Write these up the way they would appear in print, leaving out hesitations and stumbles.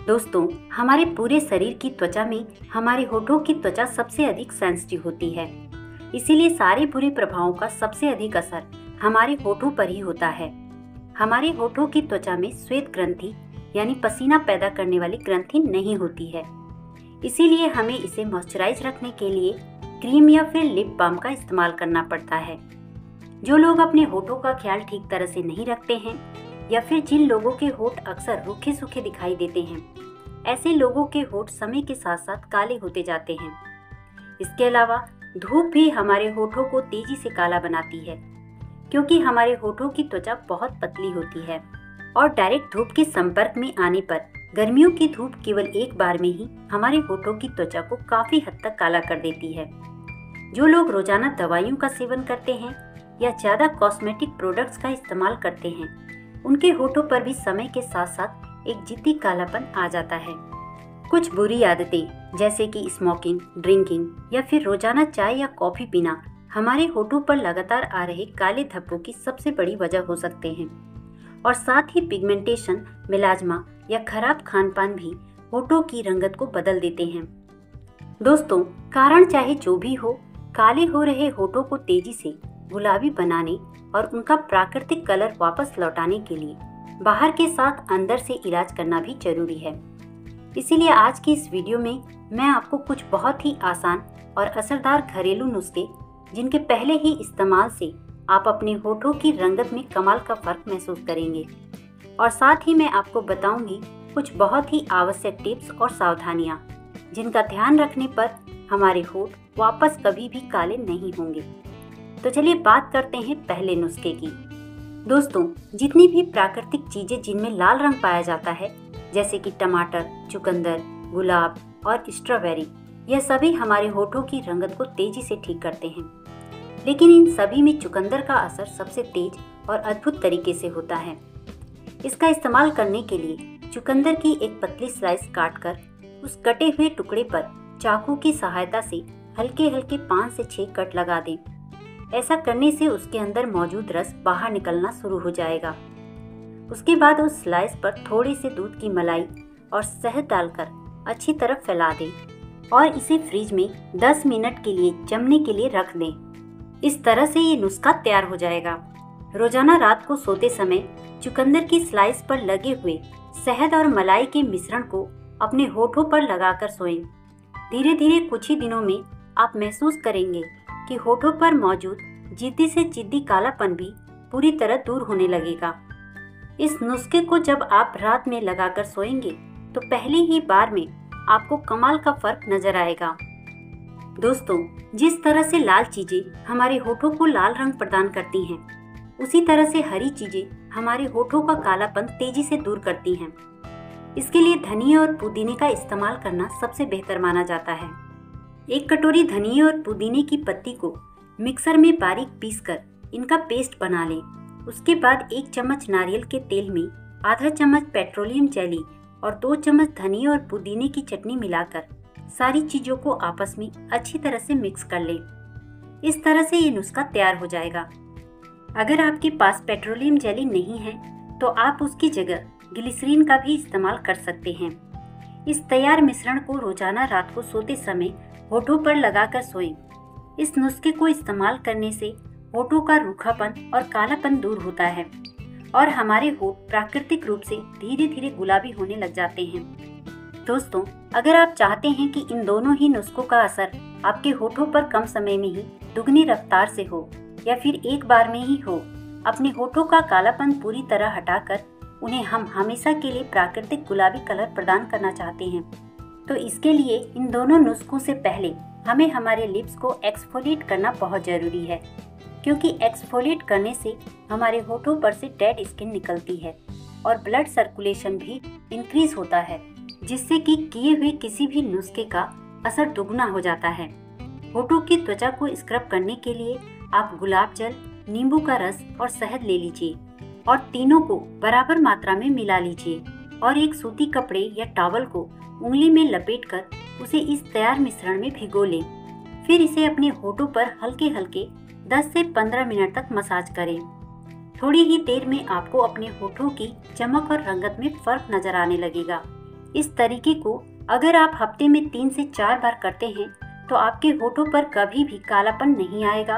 दोस्तों, हमारे पूरे शरीर की त्वचा में हमारे होठों की त्वचा सबसे अधिक सेंसिटिव होती है। इसीलिए सारे बुरे प्रभावों का सबसे अधिक असर हमारे होठों पर ही होता है। हमारे होठों की त्वचा में श्वेत ग्रंथि यानी पसीना पैदा करने वाली ग्रंथि नहीं होती है। इसीलिए हमें इसे मॉइस्चराइज रखने के लिए क्रीम या फिर लिप बाम का इस्तेमाल करना पड़ता है। जो लोग अपने होठों का ख्याल ठीक तरह से नहीं रखते हैं या फिर जिन लोगों के होठ अक्सर रूखे सूखे दिखाई देते हैं, ऐसे लोगों के होठ समय के साथ साथ काले होते जाते हैं। इसके अलावा धूप भी हमारे होठों को तेजी से काला बनाती है, क्योंकि हमारे होठों की त्वचा बहुत पतली होती है और डायरेक्ट धूप के संपर्क में आने पर गर्मियों की धूप केवल एक बार में ही हमारे होठों की त्वचा को काफी हद तक काला कर देती है। जो लोग रोजाना दवाइयों का सेवन करते हैं या ज्यादा कॉस्मेटिक प्रोडक्ट्स का इस्तेमाल करते हैं, उनके होठों पर भी समय के साथ साथ एक जिद्दी कालापन आ जाता है। कुछ बुरी आदतें जैसे कि स्मोकिंग, ड्रिंकिंग या फिर रोजाना चाय या कॉफी पीना हमारे होठों पर लगातार आ रहे काले धब्बों की सबसे बड़ी वजह हो सकते हैं। और साथ ही पिगमेंटेशन, मेलाज्मा या खराब खानपान भी होठों की रंगत को बदल देते हैं। दोस्तों, कारण चाहे जो भी हो, काले हो रहे होठों को तेजी से गुलाबी बनाने और उनका प्राकृतिक कलर वापस लौटाने के लिए बाहर के साथ अंदर से इलाज करना भी जरूरी है। इसीलिए आज की इस वीडियो में मैं आपको कुछ बहुत ही आसान और असरदार घरेलू नुस्खे, जिनके पहले ही इस्तेमाल से आप अपने होठों की रंगत में कमाल का फर्क महसूस करेंगे, और साथ ही मैं आपको बताऊंगी कुछ बहुत ही आवश्यक टिप्स और सावधानियां, जिनका ध्यान रखने पर हमारे होठ वापस कभी भी काले नहीं होंगे। तो चलिए बात करते हैं पहले नुस्खे की। दोस्तों, जितनी भी प्राकृतिक चीजें जिनमें लाल रंग पाया जाता है, जैसे कि टमाटर, चुकंदर, गुलाब और स्ट्रॉबेरी, यह सभी हमारे होठों की रंगत को तेजी से ठीक करते हैं। लेकिन इन सभी में चुकंदर का असर सबसे तेज और अद्भुत तरीके से होता है। इसका इस्तेमाल करने के लिए चुकंदर की एक पतली स्लाइस काटकर उस कटे हुए टुकड़े पर चाकू की सहायता से हल्के हल्के 5 से 6 कट लगा दें। ऐसा करने से उसके अंदर मौजूद रस बाहर निकलना शुरू हो जाएगा। उसके बाद उस स्लाइस पर थोड़े से दूध की मलाई और शहद डालकर अच्छी तरह फैला दें और इसे फ्रिज में 10 मिनट के लिए जमने के लिए रख दें। इस तरह से ये नुस्खा तैयार हो जाएगा। रोजाना रात को सोते समय चुकंदर की स्लाइस पर लगे हुए शहद और मलाई के मिश्रण को अपने होठों पर लगाकर सोएं। धीरे धीरे कुछ ही दिनों में आप महसूस करेंगे कि होठों पर मौजूद जिद्दी से जिद्दी कालापन भी पूरी तरह दूर होने लगेगा। इस नुस्खे को जब आप रात में लगाकर सोएंगे तो पहली ही बार में आपको कमाल का फर्क नजर आएगा। दोस्तों, जिस तरह से लाल चीजें हमारे होठों को लाल रंग प्रदान करती हैं, उसी तरह से हरी चीजें हमारे होठों का कालापन तेजी से दूर करती हैं। इसके लिए धनिया और पुदीने का इस्तेमाल करना सबसे बेहतर माना जाता है। 1 कटोरी धनिया और पुदीने की पत्ती को मिक्सर में बारीक पीसकर इनका पेस्ट बना लें। उसके बाद 1 चम्मच नारियल के तेल में आधा चम्मच पेट्रोलियम जेली और 2 चम्मच धनिया और पुदीने की चटनी मिलाकर सारी चीजों को आपस में अच्छी तरह से मिक्स कर लें। इस तरह से ये नुस्खा तैयार हो जाएगा। अगर आपके पास पेट्रोलियम जेली नहीं है तो आप उसकी जगह ग्लिसरीन का भी इस्तेमाल कर सकते हैं। इस तैयार मिश्रण को रोजाना रात को सोते समय होठों पर लगाकर सोएं। इस नुस्खे को इस्तेमाल करने से होठों का रूखापन और कालापन दूर होता है और हमारे होठ प्राकृतिक रूप से धीरे धीरे गुलाबी होने लग जाते हैं। दोस्तों, अगर आप चाहते हैं कि इन दोनों ही नुस्खों का असर आपके होठों पर कम समय में ही दुगनी रफ्तार से हो या फिर एक बार में ही हो, अपने होठों का कालापन पूरी तरह हटाकर उन्हें हम हमेशा के लिए प्राकृतिक गुलाबी कलर प्रदान करना चाहते हैं, तो इसके लिए इन दोनों नुस्खों से पहले हमें हमारे लिप्स को एक्सफोलिएट करना बहुत जरूरी है, क्योंकि एक्सफोलिएट करने से हमारे होठों पर से डेड स्किन निकलती है और ब्लड सर्कुलेशन भी इंक्रीज होता है, जिससे कि किए हुए किसी भी नुस्खे का असर दुगना हो जाता है। होठों की त्वचा को स्क्रब करने के लिए आप गुलाब जल, नींबू का रस और शहद ले लीजिए और तीनों को बराबर मात्रा में मिला लीजिए और एक सूती कपड़े या टॉवल को उंगली में लपेटकर उसे इस तैयार मिश्रण में भिगो लें। फिर इसे अपने होठों पर हल्के हल्के 10 से 15 मिनट तक मसाज करें। थोड़ी ही देर में आपको अपने होठों की चमक और रंगत में फर्क नजर आने लगेगा। इस तरीके को अगर आप हफ्ते में 3 से 4 बार करते हैं तो आपके होठों पर कभी भी कालापन नहीं आएगा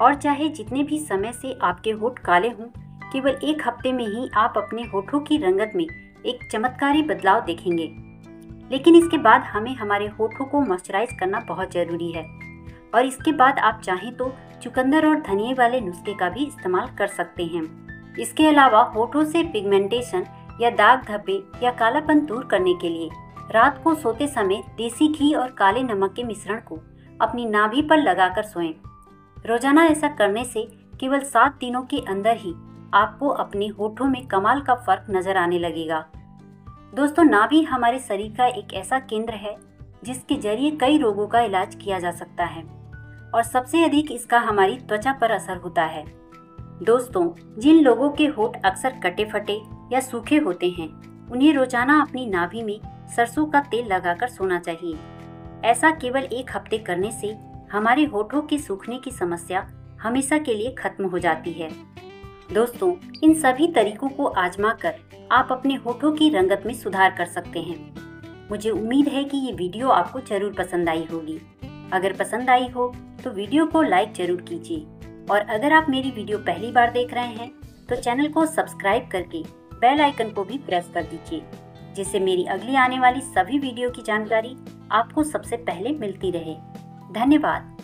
और चाहे जितने भी समय से आपके होठ काले हों, केवल 1 हफ्ते में ही आप अपने होठों की रंगत में एक चमत्कारी बदलाव देखेंगे। लेकिन इसके बाद हमें हमारे होठों को मॉइस्चराइज करना बहुत ज़रूरी है और इसके बाद आप चाहें तो चुकंदर और धनिए वाले नुस्खे का भी इस्तेमाल कर सकते हैं। इसके अलावा होठों से पिगमेंटेशन या दाग धब्बे या कालापन दूर करने के लिए रात को सोते समय देसी घी और काले नमक के मिश्रण को अपनी नाभि पर लगाकर सोएं। रोजाना ऐसा करने से केवल 7 दिनों के अंदर ही आपको अपने होठों में कमाल का फर्क नजर आने लगेगा। दोस्तों, नाभि हमारे शरीर का एक ऐसा केंद्र है जिसके जरिए कई रोगों का इलाज किया जा सकता है और सबसे अधिक इसका हमारी त्वचा पर असर होता है। दोस्तों, जिन लोगों के होठ अक्सर कटे फटे या सूखे होते हैं, उन्हें रोजाना अपनी नाभि में सरसों का तेल लगाकर सोना चाहिए। ऐसा केवल 1 हफ्ते करने से हमारे होठों के सूखने की समस्या हमेशा के लिए खत्म हो जाती है। दोस्तों, इन सभी तरीकों को आजमा कर आप अपने होठों की रंगत में सुधार कर सकते हैं। मुझे उम्मीद है कि ये वीडियो आपको जरूर पसंद आई होगी। अगर पसंद आई हो तो वीडियो को लाइक जरूर कीजिए और अगर आप मेरी वीडियो पहली बार देख रहे हैं तो चैनल को सब्सक्राइब करके बेल आइकन को भी प्रेस कर दीजिए, जिससे मेरी अगली आने वाली सभी वीडियो की जानकारी आपको सबसे पहले मिलती रहे। धन्यवाद।